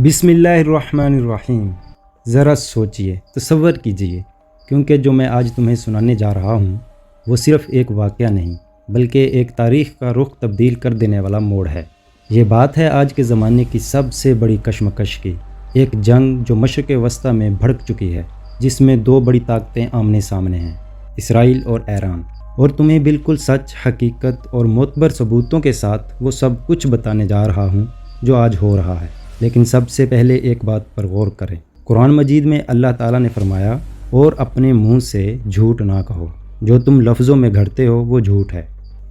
بسم اللہ الرحمن الرحیم۔ ذرا سوچئے، تصور کیجئے، کیونکہ جو میں آج تمہیں سنانے جا رہا ہوں وہ صرف ایک واقعہ نہیں بلکہ ایک تاریخ کا رخ تبدیل کر دینے والا موڑ ہے۔ یہ بات ہے آج کے زمانے کی سب سے بڑی کشمکش کی، ایک جنگ جو مشرق وسطیٰ میں بھڑک چکی ہے، جس میں دو بڑی طاقتیں آمنے سامنے ہیں، اسرائیل اور ایران۔ اور تمہیں بالکل سچ، حقیقت اور معتبر ثبوتوں کے ساتھ وہ سب کچھ بتانے جا رہا ہوں جو آج ہو رہا ہے۔ لیکن سب سے پہلے ایک بات پر غور کریں۔ قرآن مجید میں اللہ تعالیٰ نے فرمایا، اور اپنے منہ سے جھوٹ نہ کہو، جو تم لفظوں میں گھڑتے ہو وہ جھوٹ ہے۔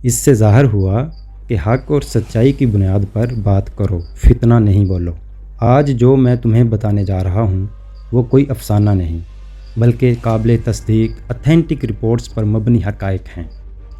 اس سے ظاہر ہوا کہ حق اور سچائی کی بنیاد پر بات کرو، فتنہ نہیں بولو۔ آج جو میں تمہیں بتانے جا رہا ہوں وہ کوئی افسانہ نہیں بلکہ قابل تصدیق اتھینٹک رپورٹس پر مبنی حقائق ہیں۔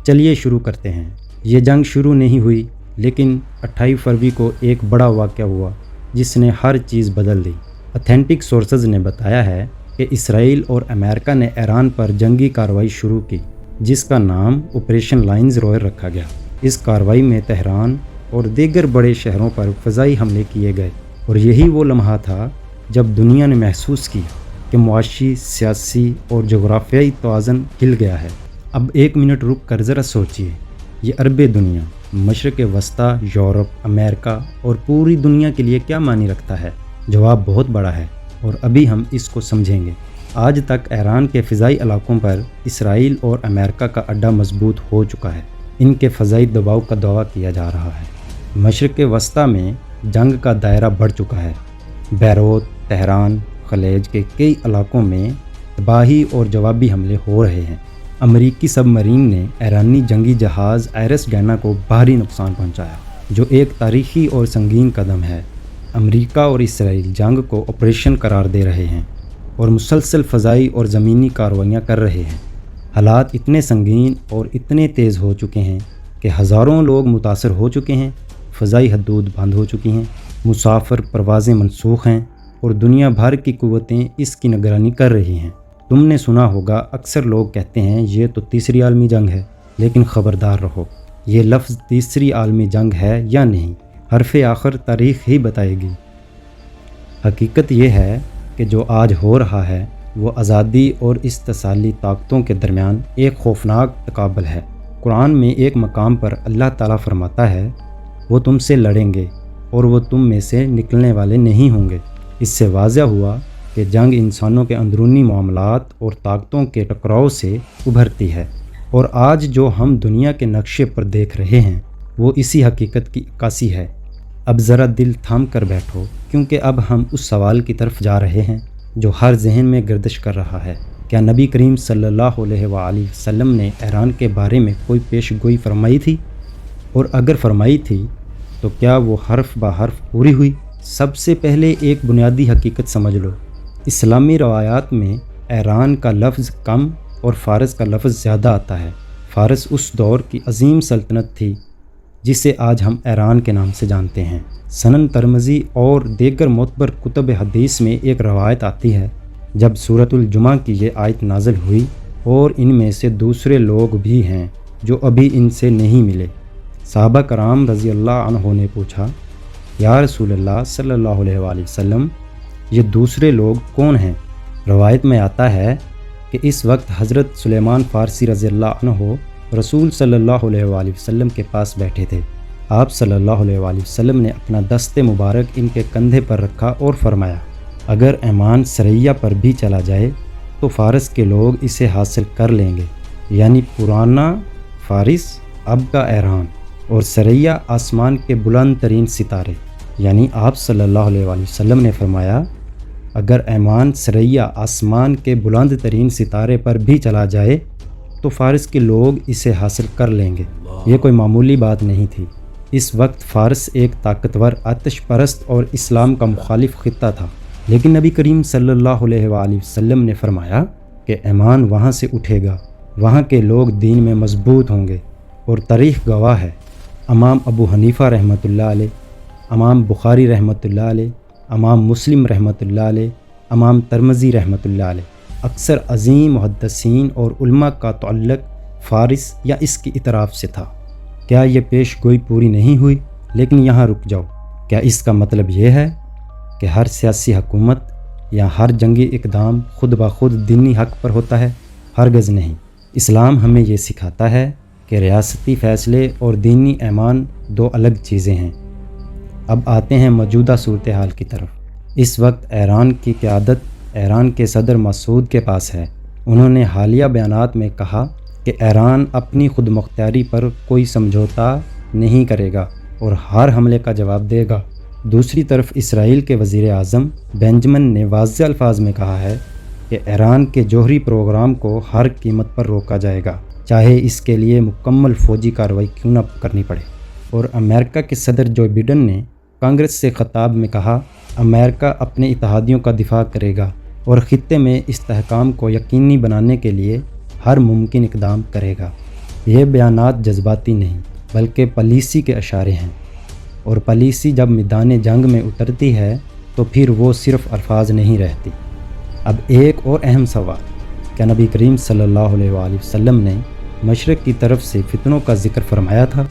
چلیے شروع کرتے ہیں۔ یہ جنگ شروع نہیں ہوئی، لیکن 28 فروری کو ایک بڑا واقعہ ہوا جس نے ہر چیز بدل دی۔ اتھینٹک سورسز نے بتایا ہے کہ اسرائیل اور امریکہ نے ایران پر جنگی کارروائی شروع کی، جس کا نام آپریشن لائنز روئر رکھا گیا۔ اس کارروائی میں تہران اور دیگر بڑے شہروں پر فضائی حملے کیے گئے، اور یہی وہ لمحہ تھا جب دنیا نے محسوس کی کہ معاشی، سیاسی اور جغرافیائی توازن ہل گیا ہے۔ اب ایک منٹ رک کر ذرا سوچئے، یہ عرب دنیا، مشرق وسطیٰ، یورپ، امریکہ اور پوری دنیا کے لیے کیا معنی رکھتا ہے؟ جواب بہت بڑا ہے، اور ابھی ہم اس کو سمجھیں گے۔ آج تک ایران کے فضائی علاقوں پر اسرائیل اور امریکہ کا اڈا مضبوط ہو چکا ہے، ان کے فضائی دباؤ کا دعویٰ کیا جا رہا ہے۔ مشرق وسطیٰ میں جنگ کا دائرہ بڑھ چکا ہے۔ بیروت، تہران، خلیج کے کئی علاقوں میں تباہی اور جوابی حملے ہو رہے ہیں۔ امریکی سب مرین نے ایرانی جنگی جہاز آئرس ڈینا کو بھاری نقصان پہنچایا، جو ایک تاریخی اور سنگین قدم ہے۔ امریکہ اور اسرائیل جنگ کو آپریشن قرار دے رہے ہیں اور مسلسل فضائی اور زمینی کارروائیاں کر رہے ہیں۔ حالات اتنے سنگین اور اتنے تیز ہو چکے ہیں کہ ہزاروں لوگ متاثر ہو چکے ہیں، فضائی حدود بند ہو چکی ہیں، مسافر پروازیں منسوخ ہیں، اور دنیا بھر کی قوتیں اس کی نگرانی کر رہی ہیں۔ تم نے سنا ہوگا، اکثر لوگ کہتے ہیں یہ تو تیسری عالمی جنگ ہے، لیکن خبردار رہو، یہ لفظ تیسری عالمی جنگ ہے یا نہیں، حرف آخر تاریخ ہی بتائے گی۔ حقیقت یہ ہے کہ جو آج ہو رہا ہے وہ آزادی اور استحصالی طاقتوں کے درمیان ایک خوفناک تقابل ہے۔ قرآن میں ایک مقام پر اللہ تعالیٰ فرماتا ہے، وہ تم سے لڑیں گے اور وہ تم میں سے نکلنے والے نہیں ہوں گے۔ اس سے واضح ہوا کہ جنگ انسانوں کے اندرونی معاملات اور طاقتوں کے ٹکراؤ سے ابھرتی ہے، اور آج جو ہم دنیا کے نقشے پر دیکھ رہے ہیں وہ اسی حقیقت کی عکاسی ہے۔ اب ذرا دل تھام کر بیٹھو، کیونکہ اب ہم اس سوال کی طرف جا رہے ہیں جو ہر ذہن میں گردش کر رہا ہے۔ کیا نبی کریم صلی اللہ علیہ وآلہ وسلم نے ایران کے بارے میں کوئی پیش گوئی فرمائی تھی؟ اور اگر فرمائی تھی تو کیا وہ حرف بہ حرف پوری ہوئی؟ سب سے پہلے ایک بنیادی حقیقت سمجھ لو۔ اسلامی روایات میں ایران کا لفظ کم اور فارس کا لفظ زیادہ آتا ہے۔ فارس اس دور کی عظیم سلطنت تھی جسے آج ہم ایران کے نام سے جانتے ہیں۔ سنن ترمذی اور دیگر معتبر کتب حدیث میں ایک روایت آتی ہے، جب سورۃ الجمعہ کی یہ آیت نازل ہوئی، اور ان میں سے دوسرے لوگ بھی ہیں جو ابھی ان سے نہیں ملے۔ صحابہ کرام رضی اللہ عنہ نے پوچھا، یا رسول اللہ صلی اللہ علیہ وآلہ وسلم، یہ دوسرے لوگ کون ہیں؟ روایت میں آتا ہے کہ اس وقت حضرت سلیمان فارسی رضی اللہ عنہ رسول صلی اللہ علیہ وآلہ وسلم کے پاس بیٹھے تھے۔ آپ صلی اللہ علیہ وآلہ وسلم نے اپنا دست مبارک ان کے کندھے پر رکھا اور فرمایا، اگر ایمان سریا پر بھی چلا جائے تو فارس کے لوگ اسے حاصل کر لیں گے، یعنی پرانا فارس، اب کا ایران، اور سریا آسمان کے بلند ترین ستارے۔ یعنی آپ صلی اللہ علیہ وآلہ وسلم نے فرمایا، اگر ایمان سریا آسمان کے بلند ترین ستارے پر بھی چلا جائے تو فارس کے لوگ اسے حاصل کر لیں گے۔ یہ کوئی معمولی بات نہیں تھی۔ اس وقت فارس ایک طاقتور، آتش پرست اور اسلام کا مخالف خطہ تھا، لیکن نبی کریم صلی اللہ علیہ وآلہ وسلم نے فرمایا کہ ایمان وہاں سے اٹھے گا، وہاں کے لوگ دین میں مضبوط ہوں گے، اور تاریخ گواہ ہے، امام ابو حنیفہ رحمۃ اللہ علیہ، امام بخاری رحمۃ اللہ علیہ، امام مسلم رحمۃ اللہ علیہ، امام ترمذی رحمۃ اللہ علیہ، اکثر عظیم محدثین اور علماء کا تعلق فارس یا اس کی اطراف سے تھا۔ کیا یہ پیش گوئی پوری نہیں ہوئی؟ لیکن یہاں رک جاؤ، کیا اس کا مطلب یہ ہے کہ ہر سیاسی حکومت یا ہر جنگی اقدام خود بخود دینی حق پر ہوتا ہے؟ ہرگز نہیں۔ اسلام ہمیں یہ سکھاتا ہے کہ ریاستی فیصلے اور دینی ایمان دو الگ چیزیں ہیں۔ اب آتے ہیں موجودہ صورتحال کی طرف۔ اس وقت ایران کی قیادت ایران کے صدر مسعود کے پاس ہے۔ انہوں نے حالیہ بیانات میں کہا کہ ایران اپنی خود مختاری پر کوئی سمجھوتا نہیں کرے گا اور ہر حملے کا جواب دے گا۔ دوسری طرف اسرائیل کے وزیر اعظم بینجمن نے واضح الفاظ میں کہا ہے کہ ایران کے جوہری پروگرام کو ہر قیمت پر روکا جائے گا، چاہے اس کے لیے مکمل فوجی کارروائی کیوں نہ کرنی پڑے۔ اور امریکہ کے صدر جو بائیڈن نے کانگریس سے خطاب میں کہا، امریکہ اپنے اتحادیوں کا دفاع کرے گا اور خطے میں استحکام کو یقینی بنانے کے لیے ہر ممکن اقدام کرے گا۔ یہ بیانات جذباتی نہیں بلکہ پالیسی کے اشارے ہیں، اور پالیسی جب میدان جنگ میں اترتی ہے تو پھر وہ صرف الفاظ نہیں رہتی۔ اب ایک اور اہم سوال، کیا نبی کریم صلی اللہ علیہ وآلہ وسلم نے مشرق کی طرف سے فتنوں کا ذکر فرمایا تھا؟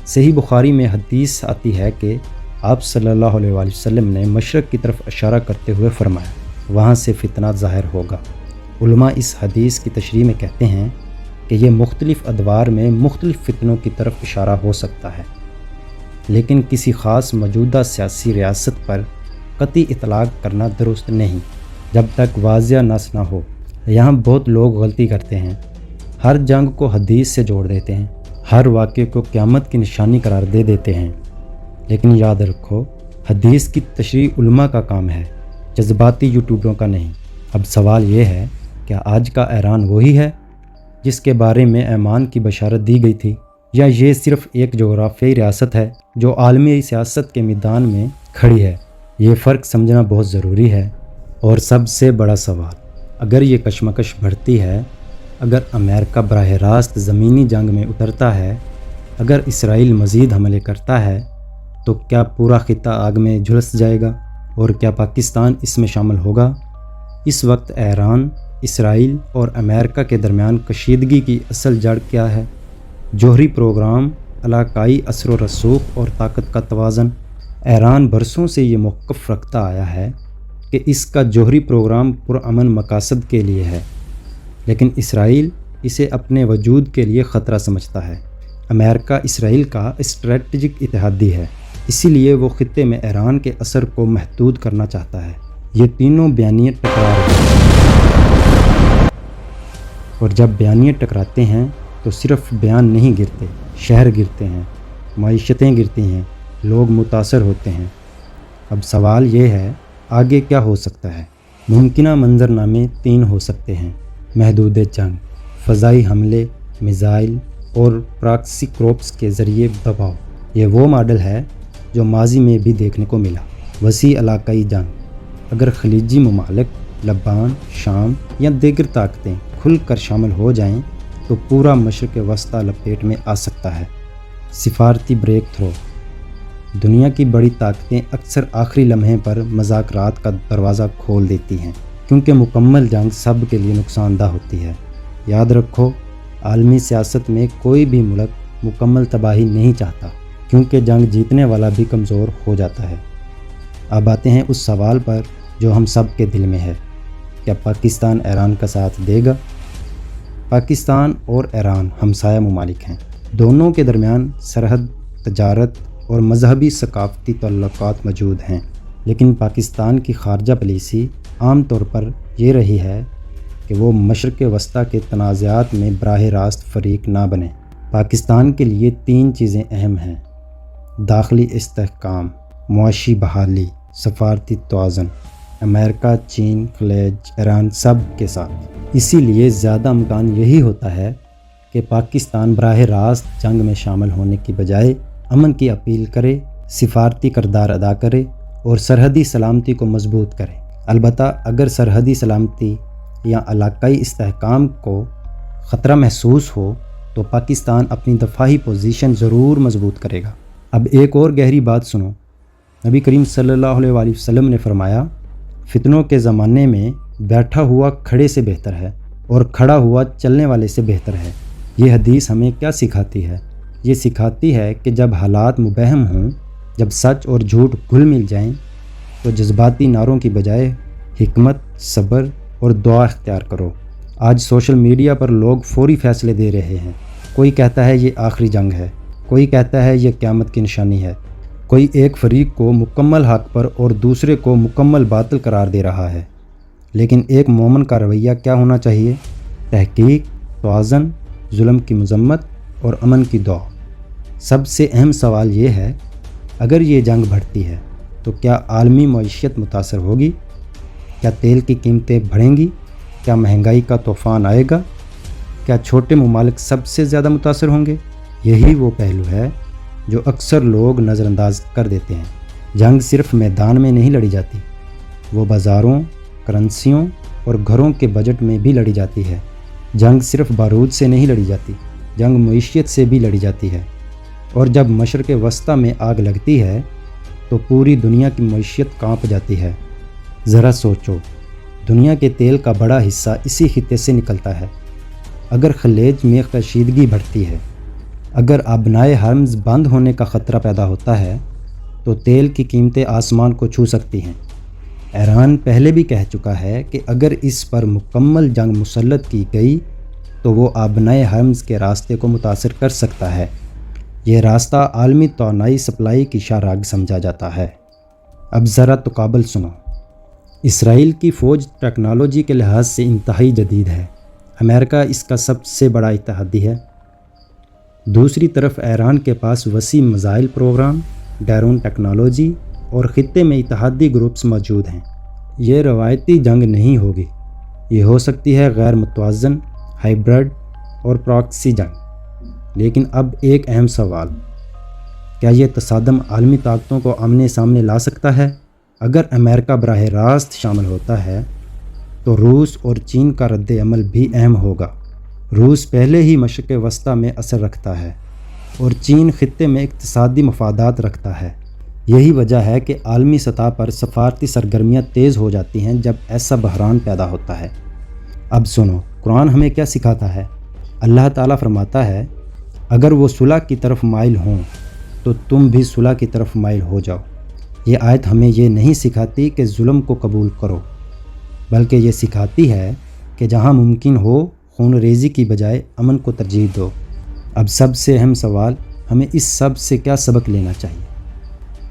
صحیح بخاری میں حدیث آتی ہے کہ آپ صلی اللہ علیہ وآلہ وسلم نے مشرق کی طرف اشارہ کرتے ہوئے فرمایا، وہاں سے فتنہ ظاہر ہوگا۔ علماء اس حدیث کی تشریح میں کہتے ہیں کہ یہ مختلف ادوار میں مختلف فتنوں کی طرف اشارہ ہو سکتا ہے، لیکن کسی خاص موجودہ سیاسی ریاست پر قطعی اطلاق کرنا درست نہیں جب تک واضح نص نہ ہو۔ یہاں بہت لوگ غلطی کرتے ہیں، ہر جنگ کو حدیث سے جوڑ دیتے ہیں، ہر واقعے کو قیامت کی نشانی قرار دے دیتے ہیں، لیکن یاد رکھو حدیث کی تشریح علماء کا کام ہے، جذباتی یوٹیوبروں کا نہیں۔ اب سوال یہ ہے، کیا آج کا ایران وہی ہے جس کے بارے میں ایمان کی بشارت دی گئی تھی، یا یہ صرف ایک جغرافیائی ریاست ہے جو عالمی سیاست کے میدان میں کھڑی ہے؟ یہ فرق سمجھنا بہت ضروری ہے۔ اور سب سے بڑا سوال، اگر یہ کشمکش بڑھتی ہے، اگر امریکہ براہ راست زمینی جنگ میں اترتا ہے، اگر اسرائیل مزید حملے کرتا ہے، تو کیا پورا خطہ آگ میں جھلس جائے گا؟ اور کیا پاکستان اس میں شامل ہوگا؟ اس وقت ایران، اسرائیل اور امریکہ کے درمیان کشیدگی کی اصل جڑ کیا ہے؟ جوہری پروگرام، علاقائی اثر و رسوخ اور طاقت کا توازن۔ ایران برسوں سے یہ موقف رکھتا آیا ہے کہ اس کا جوہری پروگرام پرامن مقاصد کے لیے ہے، لیکن اسرائیل اسے اپنے وجود کے لیے خطرہ سمجھتا ہے۔ امریکہ اسرائیل کا اسٹریٹجک اتحادی ہے، اسی لیے وہ خطے میں ایران کے اثر کو محدود کرنا چاہتا ہے۔ یہ تینوں بیانیے ٹکرا رہے ہیں، اور جب بیانیے ٹکراتے ہیں تو صرف بیان نہیں گرتے، شہر گرتے ہیں، معیشتیں گرتی ہیں، لوگ متاثر ہوتے ہیں۔ اب سوال یہ ہے، آگے کیا ہو سکتا ہے؟ ممکنہ منظرنامے تین ہو سکتے ہیں: محدود جنگ، فضائی حملے، میزائل اور پراکسی کروپس کے ذریعے دباؤ۔ یہ وہ ماڈل ہے جو ماضی میں بھی دیکھنے کو ملا۔ وسیع علاقائی جنگ، اگر خلیجی ممالک، لبنان، شام یا دیگر طاقتیں کھل کر شامل ہو جائیں تو پورا مشرق وسطیٰ لپیٹ میں آ سکتا ہے۔ سفارتی بریک تھرو، دنیا کی بڑی طاقتیں اکثر آخری لمحے پر مذاکرات کا دروازہ کھول دیتی ہیں، کیونکہ مکمل جنگ سب کے لیے نقصان دہ ہوتی ہے۔ یاد رکھو، عالمی سیاست میں کوئی بھی ملک مکمل تباہی نہیں چاہتا، کیونکہ جنگ جیتنے والا بھی کمزور ہو جاتا ہے۔ اب آتے ہیں اس سوال پر جو ہم سب کے دل میں ہے، کیا پاکستان ایران کا ساتھ دے گا؟ پاکستان اور ایران ہمسایہ ممالک ہیں، دونوں کے درمیان سرحد، تجارت اور مذہبی ثقافتی تعلقات موجود ہیں، لیکن پاکستان کی خارجہ پالیسی عام طور پر یہ رہی ہے کہ وہ مشرق وسطیٰ کے تنازعات میں براہ راست فریق نہ بنے۔ پاکستان کے لیے تین چیزیں اہم ہیں: داخلی استحکام، معاشی بحالی، سفارتی توازن۔ امریکہ، چین، خلیج، ایران سب کے ساتھ۔ اسی لیے زیادہ امکان یہی ہوتا ہے کہ پاکستان براہ راست جنگ میں شامل ہونے کی بجائے امن کی اپیل کرے، سفارتی کردار ادا کرے اور سرحدی سلامتی کو مضبوط کرے۔ البتہ اگر سرحدی سلامتی یا علاقائی استحکام کو خطرہ محسوس ہو تو پاکستان اپنی دفاعی پوزیشن ضرور مضبوط کرے گا۔ اب ایک اور گہری بات سنو، نبی کریم صلی اللہ علیہ وآلہ وسلم نے فرمایا، فتنوں کے زمانے میں بیٹھا ہوا کھڑے سے بہتر ہے اور کھڑا ہوا چلنے والے سے بہتر ہے۔ یہ حدیث ہمیں کیا سکھاتی ہے؟ یہ سکھاتی ہے کہ جب حالات مبہم ہوں، جب سچ اور جھوٹ گھل مل جائیں، تو جذباتی نعروں کی بجائے حکمت، صبر اور دعا اختیار کرو۔ آج سوشل میڈیا پر لوگ فوری فیصلے دے رہے ہیں۔ کوئی کہتا ہے یہ آخری جنگ ہے، کوئی کہتا ہے یہ قیامت کی نشانی ہے، کوئی ایک فریق کو مکمل حق پر اور دوسرے کو مکمل باطل قرار دے رہا ہے۔ لیکن ایک مومن کا رویہ کیا ہونا چاہیے؟ تحقیق، توازن، ظلم کی مذمت اور امن کی دعا۔ سب سے اہم سوال یہ ہے، اگر یہ جنگ بڑھتی ہے تو کیا عالمی معیشت متاثر ہوگی؟ کیا تیل کی قیمتیں بڑھیں گی؟ کیا مہنگائی کا طوفان آئے گا؟ کیا چھوٹے ممالک سب سے زیادہ متاثر ہوں گے؟ یہی وہ پہلو ہے جو اکثر لوگ نظر انداز کر دیتے ہیں۔ جنگ صرف میدان میں نہیں لڑی جاتی، وہ بازاروں، کرنسیوں اور گھروں کے بجٹ میں بھی لڑی جاتی ہے۔ جنگ صرف بارود سے نہیں لڑی جاتی، جنگ معیشت سے بھی لڑی جاتی ہے۔ اور جب مشرق وسطیٰ میں آگ لگتی ہے تو پوری دنیا کی معیشت کانپ جاتی ہے۔ ذرا سوچو، دنیا کے تیل کا بڑا حصہ اسی خطے سے نکلتا ہے۔ اگر خلیج میں کشیدگی بڑھتی ہے، اگر آبنائے ہرمز بند ہونے کا خطرہ پیدا ہوتا ہے تو تیل کی قیمتیں آسمان کو چھو سکتی ہیں۔ ایران پہلے بھی کہہ چکا ہے کہ اگر اس پر مکمل جنگ مسلط کی گئی تو وہ آبنائے ہرمز کے راستے کو متاثر کر سکتا ہے۔ یہ راستہ عالمی توانائی سپلائی کی شاہراہ سمجھا جاتا ہے۔ اب ذرا تقابل سنو۔ اسرائیل کی فوج ٹیکنالوجی کے لحاظ سے انتہائی جدید ہے، امریکہ اس کا سب سے بڑا اتحادی ہے۔ دوسری طرف ایران کے پاس وسیع میزائل پروگرام، ڈرون ٹیکنالوجی اور خطے میں اتحادی گروپس موجود ہیں۔ یہ روایتی جنگ نہیں ہوگی، یہ ہو سکتی ہے غیر متوازن، ہائبرڈ اور پراکسی جنگ۔ لیکن اب ایک اہم سوال، کیا یہ تصادم عالمی طاقتوں کو آمنے سامنے لا سکتا ہے؟ اگر امریکہ براہ راست شامل ہوتا ہے تو روس اور چین کا رد عمل بھی اہم ہوگا۔ روس پہلے ہی مشرق وسطیٰ میں اثر رکھتا ہے اور چین خطے میں اقتصادی مفادات رکھتا ہے۔ یہی وجہ ہے کہ عالمی سطح پر سفارتی سرگرمیاں تیز ہو جاتی ہیں جب ایسا بحران پیدا ہوتا ہے۔ اب سنو، قرآن ہمیں کیا سکھاتا ہے؟ اللہ تعالیٰ فرماتا ہے، اگر وہ صلح کی طرف مائل ہوں تو تم بھی صلح کی طرف مائل ہو جاؤ۔ یہ آیت ہمیں یہ نہیں سکھاتی کہ ظلم کو قبول کرو، بلکہ یہ سکھاتی ہے کہ جہاں ممکن ہو خون ریزی کی بجائے امن کو ترجیح دو۔ اب سب سے اہم سوال، ہمیں اس سب سے کیا سبق لینا چاہیے؟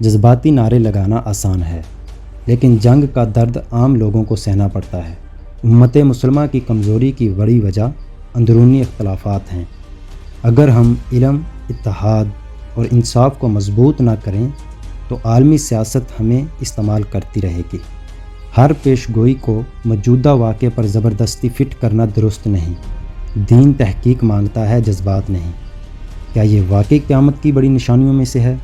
جذباتی نعرے لگانا آسان ہے، لیکن جنگ کا درد عام لوگوں کو سہنا پڑتا ہے۔ امت مسلمہ کی کمزوری کی بڑی وجہ اندرونی اختلافات ہیں۔ اگر ہم علم، اتحاد اور انصاف کو مضبوط نہ کریں تو عالمی سیاست ہمیں استعمال کرتی رہے گی۔ ہر پیش گوئی کو موجودہ واقعے پر زبردستی فٹ کرنا درست نہیں۔ دین تحقیق مانگتا ہے، جذبات نہیں۔ کیا یہ واقعی قیامت کی بڑی نشانیوں میں سے ہے؟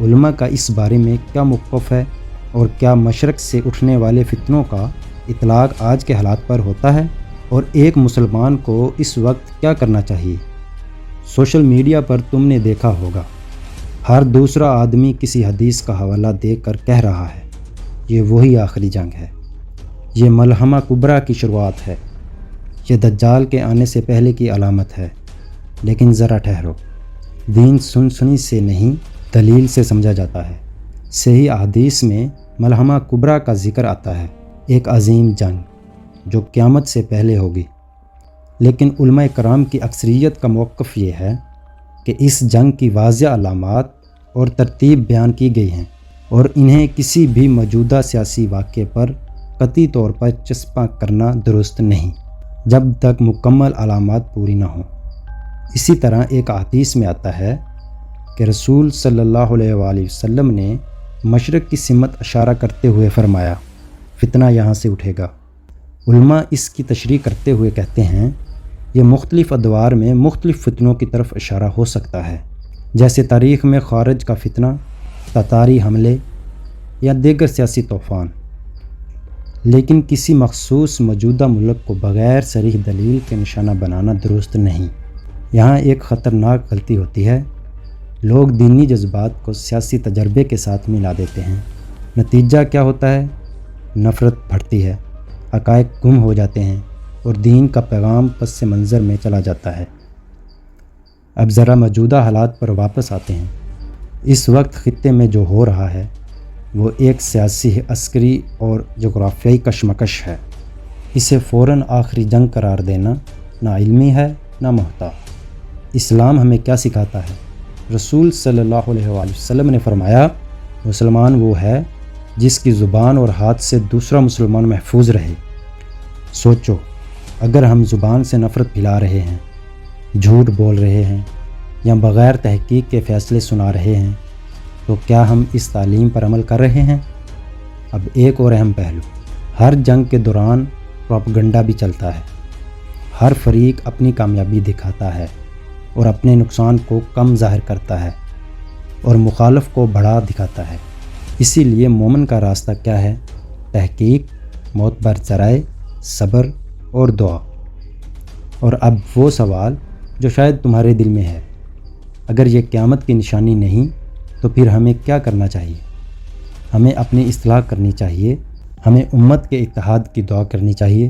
علماء کا اس بارے میں کیا موقف ہے؟ اور کیا مشرق سے اٹھنے والے فتنوں کا اطلاق آج کے حالات پر ہوتا ہے؟ اور ایک مسلمان کو اس وقت کیا کرنا چاہیے؟ سوشل میڈیا پر تم نے دیکھا ہوگا، ہر دوسرا آدمی کسی حدیث کا حوالہ دے کر کہہ رہا ہے یہ وہی آخری جنگ ہے، یہ ملحمہ کبریٰ کی شروعات ہے، یہ دجال کے آنے سے پہلے کی علامت ہے۔ لیکن ذرا ٹھہرو، دین سنی سے نہیں، دلیل سے سمجھا جاتا ہے۔ صحیح احادیث میں ملحمہ کبریٰ کا ذکر آتا ہے، ایک عظیم جنگ جو قیامت سے پہلے ہوگی۔ لیکن علماء کرام کی اکثریت کا موقف یہ ہے کہ اس جنگ کی واضح علامات اور ترتیب بیان کی گئی ہیں اور انہیں کسی بھی موجودہ سیاسی واقعے پر قطعی طور پر چسپاں کرنا درست نہیں جب تک مکمل علامات پوری نہ ہوں۔ اسی طرح ایک حدیث میں آتا ہے کہ رسول صلی اللہ علیہ وآلہ وسلم نے مشرق کی سمت اشارہ کرتے ہوئے فرمایا، فتنہ یہاں سے اٹھے گا۔ علماء اس کی تشریح کرتے ہوئے کہتے ہیں یہ مختلف ادوار میں مختلف فتنوں کی طرف اشارہ ہو سکتا ہے، جیسے تاریخ میں خارج کا فتنہ، تتاری حملے یا دیگر سیاسی طوفان۔ لیکن کسی مخصوص موجودہ ملک کو بغیر صریح دلیل کے نشانہ بنانا درست نہیں۔ یہاں ایک خطرناک غلطی ہوتی ہے، لوگ دینی جذبات کو سیاسی تجربے کے ساتھ ملا دیتے ہیں۔ نتیجہ کیا ہوتا ہے؟ نفرت بڑھتی ہے، حقائق گم ہو جاتے ہیں اور دین کا پیغام پس منظر میں چلا جاتا ہے۔ اب ذرا موجودہ حالات پر واپس آتے ہیں۔ اس وقت خطے میں جو ہو رہا ہے وہ ایک سیاسی، عسکری اور جغرافیائی کشمکش ہے۔ اسے فوراً آخری جنگ قرار دینا نہ علمی ہے نہ محتاط۔ اسلام ہمیں کیا سکھاتا ہے؟ رسول صلی اللہ علیہ وآلہ وسلم نے فرمایا، مسلمان وہ ہے جس کی زبان اور ہاتھ سے دوسرا مسلمان محفوظ رہے۔ سوچو، اگر ہم زبان سے نفرت پھیلا رہے ہیں، جھوٹ بول رہے ہیں یا بغیر تحقیق کے فیصلے سنا رہے ہیں تو کیا ہم اس تعلیم پر عمل کر رہے ہیں؟ اب ایک اور اہم پہلو، ہر جنگ کے دوران پروپیگنڈا بھی چلتا ہے۔ ہر فریق اپنی کامیابی دکھاتا ہے اور اپنے نقصان کو کم ظاہر کرتا ہے اور مخالف کو بڑا دکھاتا ہے۔ اسی لیے مومن کا راستہ کیا ہے؟ تحقیق، معتبر ذرائع، صبر اور دعا۔ اور اب وہ سوال جو شاید تمہارے دل میں ہے، اگر یہ قیامت کی نشانی نہیں تو پھر ہمیں کیا کرنا چاہیے؟ ہمیں اپنی اصلاح کرنی چاہیے، ہمیں امت کے اتحاد کی دعا کرنی چاہیے،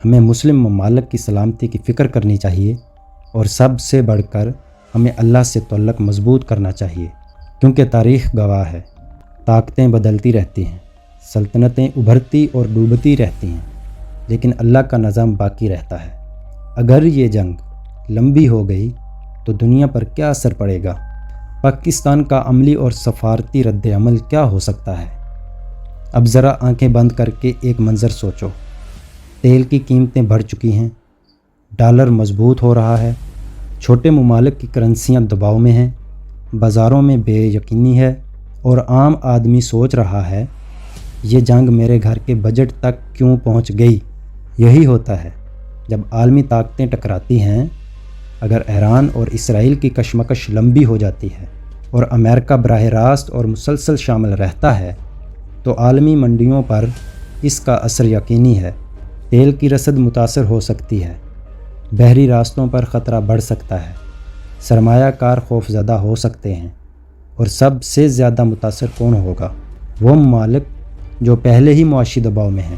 ہمیں مسلم ممالک کی سلامتی کی فکر کرنی چاہیے، اور سب سے بڑھ کر ہمیں اللہ سے تعلق مضبوط کرنا چاہیے، کیونکہ تاریخ گواہ ہے، طاقتیں بدلتی رہتی ہیں، سلطنتیں ابھرتی اور ڈوبتی رہتی ہیں، لیکن اللہ کا نظام باقی رہتا ہے۔ اگر یہ جنگ لمبی ہو گئی تو دنیا پر کیا اثر پڑے گا؟ پاکستان کا عملی اور سفارتی رد عمل کیا ہو سکتا ہے؟ اب ذرا آنکھیں بند کر کے ایک منظر سوچو۔ تیل کی قیمتیں بڑھ چکی ہیں، ڈالر مضبوط ہو رہا ہے، چھوٹے ممالک کی کرنسیاں دباؤ میں ہیں، بازاروں میں بے یقینی ہے، اور عام آدمی سوچ رہا ہے یہ جنگ میرے گھر کے بجٹ تک کیوں پہنچ گئی؟ یہی ہوتا ہے جب عالمی طاقتیں ٹکراتی ہیں۔ اگر ایران اور اسرائیل کی کشمکش لمبی ہو جاتی ہے اور امریکہ براہ راست اور مسلسل شامل رہتا ہے تو عالمی منڈیوں پر اس کا اثر یقینی ہے۔ تیل کی رسد متاثر ہو سکتی ہے، بحری راستوں پر خطرہ بڑھ سکتا ہے، سرمایہ کار خوفزدہ ہو سکتے ہیں، اور سب سے زیادہ متاثر کون ہوگا؟ وہ ممالک جو پہلے ہی معاشی دباؤ میں ہیں۔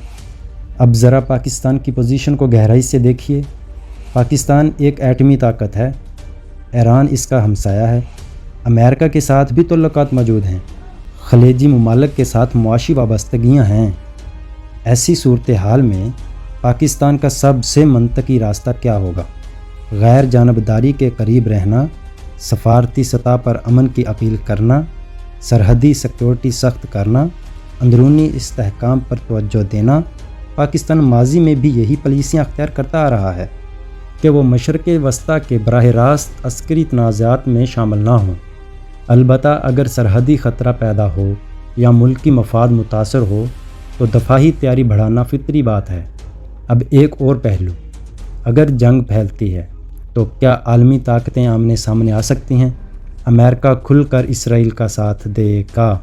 اب ذرا پاکستان کی پوزیشن کو گہرائی سے دیکھیے۔ پاکستان ایک ایٹمی طاقت ہے، ایران اس کا ہمسایہ ہے، امریکہ کے ساتھ بھی تعلقات موجود ہیں، خلیجی ممالک کے ساتھ معاشی وابستگیاں ہیں۔ ایسی صورتحال میں پاکستان کا سب سے منطقی راستہ کیا ہوگا؟ غیر جانبداری کے قریب رہنا، سفارتی سطح پر امن کی اپیل کرنا، سرحدی سیکورٹی سخت کرنا، اندرونی استحکام پر توجہ دینا۔ پاکستان ماضی میں بھی یہی پالیسیاں اختیار کرتا آ رہا ہے کہ وہ مشرق وسطیٰ کے براہ راست عسکری تنازعات میں شامل نہ ہوں۔ البتہ اگر سرحدی خطرہ پیدا ہو یا ملکی مفاد متاثر ہو تو دفاعی تیاری بڑھانا فطری بات ہے۔ اب ایک اور پہلو، اگر جنگ پھیلتی ہے تو کیا عالمی طاقتیں آمنے سامنے آ سکتی ہیں؟ امریکہ کھل کر اسرائیل کا ساتھ دے گا؟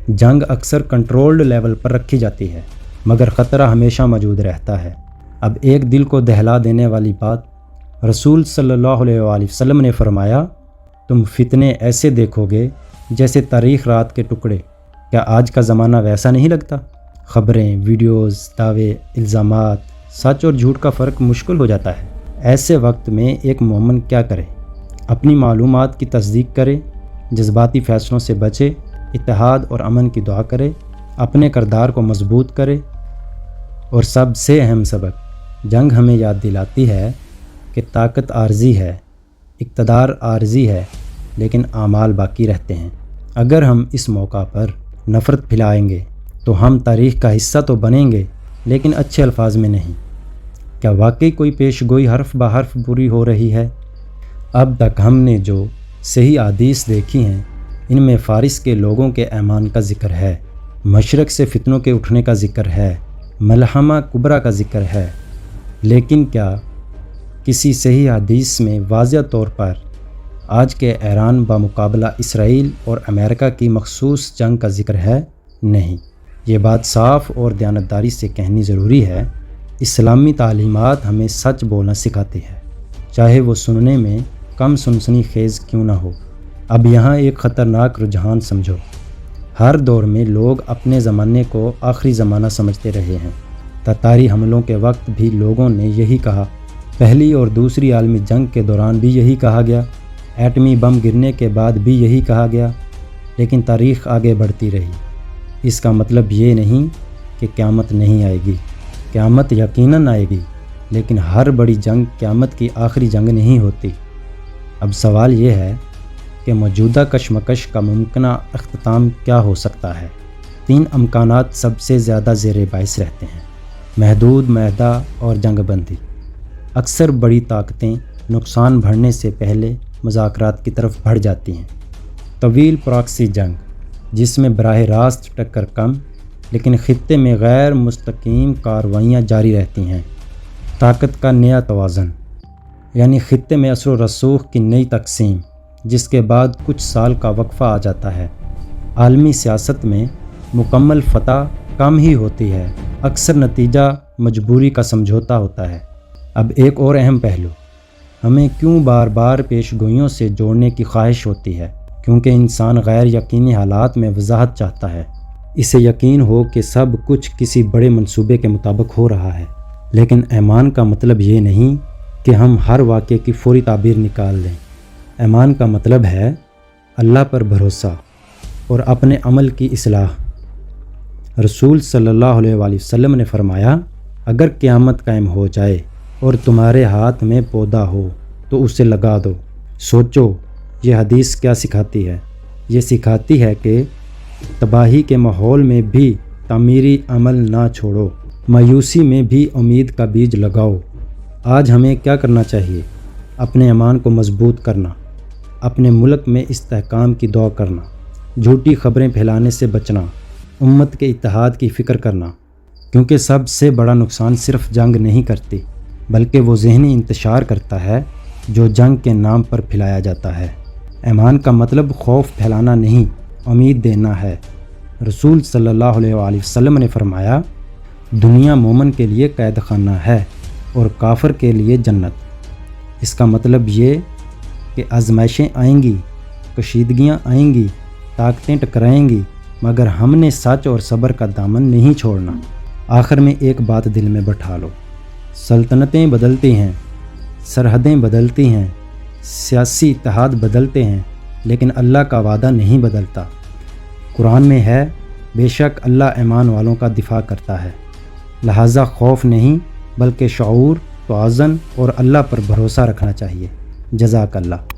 جنگ اکثر کنٹرولڈ لیول پر رکھی جاتی ہے، مگر خطرہ ہمیشہ موجود رہتا ہے۔ اب ایک دل کو دہلا دینے والی بات، رسول صلی اللہ علیہ وآلہ وسلم نے فرمایا، تم فتنے ایسے دیکھو گے جیسے تاریخ رات کے ٹکڑے۔ کیا آج کا زمانہ ویسا نہیں لگتا؟ خبریں، ویڈیوز، دعوے، الزامات، سچ اور جھوٹ کا فرق مشکل ہو جاتا ہے۔ ایسے وقت میں ایک مومن کیا کرے؟ اپنی معلومات کی تصدیق کرے، جذباتی فیصلوں سے بچے، اتحاد اور امن کی دعا کرے، اپنے کردار کو مضبوط کرے، اور سب سے اہم سبق، جنگ ہمیں یاد دلاتی ہے کہ طاقت عارضی ہے، اقتدار عارضی ہے، لیکن اعمال باقی رہتے ہیں۔ اگر ہم اس موقع پر نفرت پھیلائیں گے تو ہم تاریخ کا حصہ تو بنیں گے، لیکن اچھے الفاظ میں نہیں۔ کیا واقعی کوئی پیش گوئی حرف بہ حرف پوری ہو رہی ہے؟ اب تک ہم نے جو صحیح احادیث دیکھی ہیں ان میں فارس کے لوگوں کے ایمان کا ذکر ہے، مشرق سے فتنوں کے اٹھنے کا ذکر ہے، ملحمہ کبریٰ کا ذکر ہے، لیکن کیا کسی صحیح حدیث میں واضح طور پر آج کے ایران بمقابلہ اسرائیل اور امریکہ کی مخصوص جنگ کا ذکر ہے؟ نہیں۔ یہ بات صاف اور دیانتداری سے کہنی ضروری ہے۔ اسلامی تعلیمات ہمیں سچ بولنا سکھاتی ہے، چاہے وہ سننے میں کم سنسنی خیز کیوں نہ ہو۔ اب یہاں ایک خطرناک رجحان سمجھو، ہر دور میں لوگ اپنے زمانے کو آخری زمانہ سمجھتے رہے ہیں۔ تتاری حملوں کے وقت بھی لوگوں نے یہی کہا، پہلی اور دوسری عالمی جنگ کے دوران بھی یہی کہا گیا، ایٹمی بم گرنے کے بعد بھی یہی کہا گیا، لیکن تاریخ آگے بڑھتی رہی۔ اس کا مطلب یہ نہیں کہ قیامت نہیں آئے گی، قیامت یقیناً آئے گی، لیکن ہر بڑی جنگ قیامت کی آخری جنگ نہیں ہوتی۔ اب سوال یہ ہے کہ موجودہ کشمکش کا ممکنہ اختتام کیا ہو سکتا ہے؟ 3 امکانات سب سے زیادہ زیر بحث رہتے ہیں: محدود معاہدہ اور جنگ بندی۔ اکثر بڑی طاقتیں نقصان بڑھنے سے پہلے مذاکرات کی طرف بڑھ جاتی ہیں۔ طویل پراکسی جنگ، جس میں براہ راست ٹکر کم لیکن خطے میں غیر مستقیم کارروائیاں جاری رہتی ہیں۔ طاقت کا نیا توازن، یعنی خطے میں اثر و رسوخ کی نئی تقسیم، جس کے بعد کچھ سال کا وقفہ آ جاتا ہے۔ عالمی سیاست میں مکمل فتح کم ہی ہوتی ہے، اکثر نتیجہ مجبوری کا سمجھوتا ہوتا ہے۔ اب ایک اور اہم پہلو، ہمیں کیوں بار بار پیش گوئیوں سے جوڑنے کی خواہش ہوتی ہے؟ کیونکہ انسان غیر یقینی حالات میں وضاحت چاہتا ہے۔ اسے یقین ہو کہ سب کچھ کسی بڑے منصوبے کے مطابق ہو رہا ہے۔ لیکن ایمان کا مطلب یہ نہیں کہ ہم ہر واقعے کی فوری تعبیر نکال لیں۔ ایمان کا مطلب ہے اللہ پر بھروسہ اور اپنے عمل کی اصلاح۔ رسول صلی اللہ علیہ وآلہ وسلم نے فرمایا، اگر قیامت قائم ہو جائے اور تمہارے ہاتھ میں پودا ہو تو اسے لگا دو۔ سوچو یہ حدیث کیا سکھاتی ہے؟ یہ سکھاتی ہے کہ تباہی کے ماحول میں بھی تعمیری عمل نہ چھوڑو، مایوسی میں بھی امید کا بیج لگاؤ۔ آج ہمیں کیا کرنا چاہیے؟ اپنے ایمان کو مضبوط کرنا، اپنے ملک میں استحکام کی دعا کرنا، جھوٹی خبریں پھیلانے سے بچنا، امت کے اتحاد کی فکر کرنا، کیونکہ سب سے بڑا نقصان صرف جنگ نہیں کرتی بلکہ وہ ذہنی انتشار کرتا ہے جو جنگ کے نام پر پھیلایا جاتا ہے۔ ایمان کا مطلب خوف پھیلانا نہیں، امید دینا ہے۔ رسول صلی اللہ علیہ وآلہ وسلم نے فرمایا، دنیا مومن کے لیے قید خانہ ہے اور کافر کے لیے جنت۔ اس کا مطلب یہ کہ آزمائشیں آئیں گی، کشیدگیاں آئیں گی، طاقتیں ٹکرائیں گی، مگر ہم نے سچ اور صبر کا دامن نہیں چھوڑنا۔ آخر میں ایک بات دل میں بٹھا لو، سلطنتیں بدلتی ہیں، سرحدیں بدلتی ہیں، سیاسی اتحاد بدلتے ہیں، لیکن اللہ کا وعدہ نہیں بدلتا۔ قرآن میں ہے، بے شک اللہ ایمان والوں کا دفاع کرتا ہے۔ لہٰذا خوف نہیں بلکہ شعور، توازن اور اللہ پر بھروسہ رکھنا چاہیے۔ جزاک اللہ۔